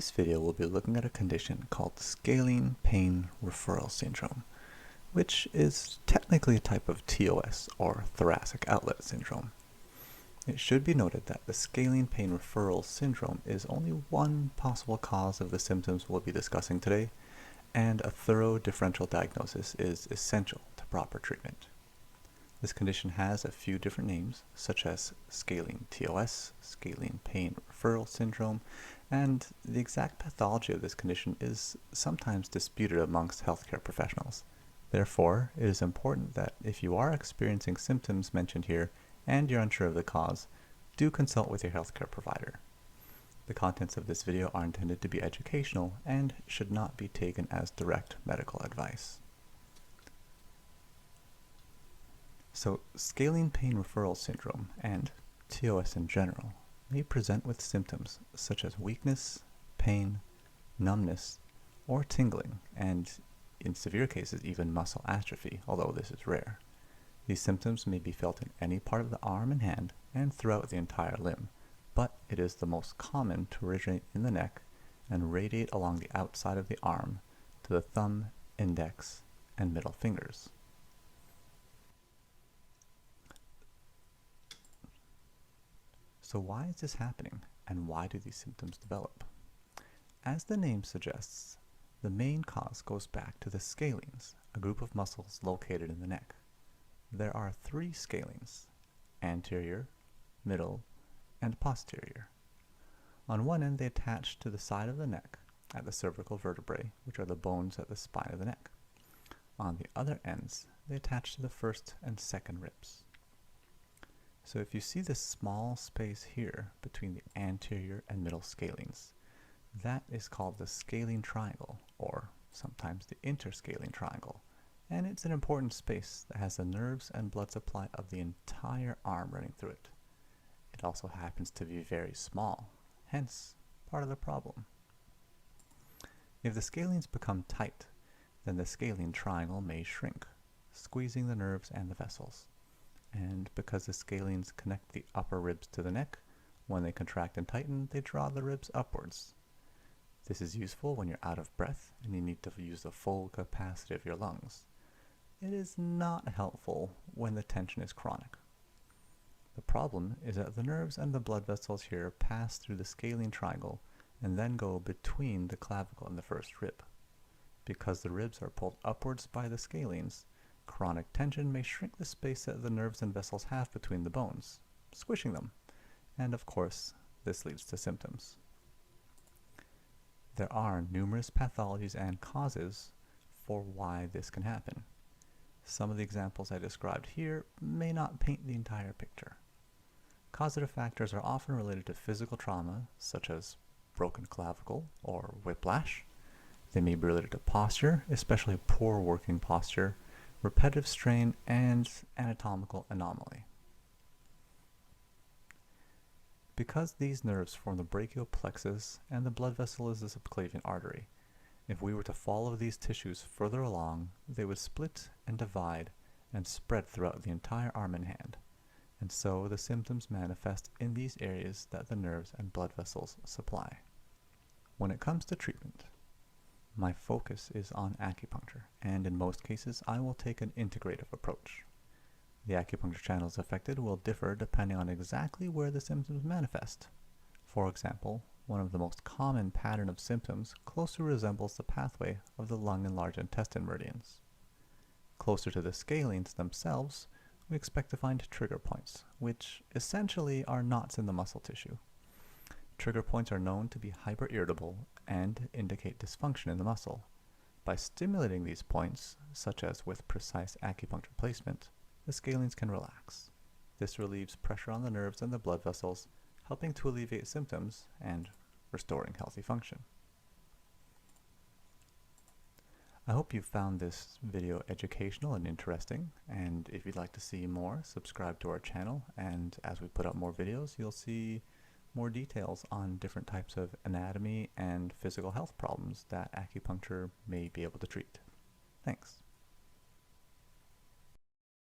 this video, we'll be looking at a condition called Scalene pain referral syndrome, which is technically a type of TOS, or thoracic outlet syndrome. It should be noted that the scalene pain referral syndrome is only one possible cause of the symptoms we'll be discussing today, and a thorough differential diagnosis is essential to proper treatment. This condition has a few different names, such as scalene TOS, scalene pain referral syndrome, and the exact pathology of this condition is sometimes disputed amongst healthcare professionals. Therefore, it is important that if you are experiencing symptoms mentioned here and you're unsure of the cause, do consult with your healthcare provider. The contents of this video are intended to be educational and should not be taken as direct medical advice. So, scalene pain referral syndrome, and TOS in general, may present with symptoms such as weakness, pain, numbness, or tingling, and in severe cases even muscle atrophy, although this is rare. These symptoms may be felt in any part of the arm and hand and throughout the entire limb, but it is the most common to originate in the neck and radiate along the outside of the arm to the thumb, index, and middle fingers. So why is this happening, and why do these symptoms develop? As the name suggests, the main cause goes back to the scalenes, a group of muscles located in the neck. There are three scalenes: anterior, middle, and posterior. On one end, they attach to the side of the neck at the cervical vertebrae, which are the bones at the spine of the neck. On the other ends, they attach to the first and second ribs. So if you see this small space here between the anterior and middle scalenes, that is called the scalene triangle, or sometimes the interscalene triangle, and it's an important space that has the nerves and blood supply of the entire arm running through it. It also happens to be very small, hence part of the problem. If the scalenes become tight, then the scalene triangle may shrink, squeezing the nerves and the vessels. And because the scalenes connect the upper ribs to the neck, when they contract and tighten, they draw the ribs upwards. This is useful when you're out of breath and you need to use the full capacity of your lungs. It is not helpful when the tension is chronic. The problem is that the nerves and the blood vessels here pass through the scalene triangle and then go between the clavicle and the first rib. Because the ribs are pulled upwards by the scalenes, chronic tension may shrink the space that the nerves and vessels have between the bones, squishing them, and of course, this leads to symptoms. There are numerous pathologies and causes for why this can happen. Some of the examples I described here may not paint the entire picture. Causative factors are often related to physical trauma, such as broken clavicle or whiplash. They may be related to posture, especially poor working posture, repetitive strain, and anatomical anomaly. Because these nerves form the brachial plexus and the blood vessel is the subclavian artery, if we were to follow these tissues further along, they would split and divide and spread throughout the entire arm and hand, and so the symptoms manifest in these areas that the nerves and blood vessels supply. When it comes to treatment, my focus is on acupuncture, and in most cases I will take an integrative approach. The acupuncture channels affected will differ depending on exactly where the symptoms manifest. For example, one of the most common pattern of symptoms closely resembles the pathway of the lung and large intestine meridians. Closer to the scalenes themselves, we expect to find trigger points, which essentially are knots in the muscle tissue. Trigger points are known to be hyperirritable and indicate dysfunction in the muscle. By stimulating these points, such as with precise acupuncture placement, the scalenes can relax. This relieves pressure on the nerves and the blood vessels, helping to alleviate symptoms and restoring healthy function. I hope you found this video educational and interesting, and if you'd like to see more, subscribe to our channel, and as we put up more videos, you'll see more details on different types of anatomy and physical health problems that acupuncture may be able to treat. Thanks.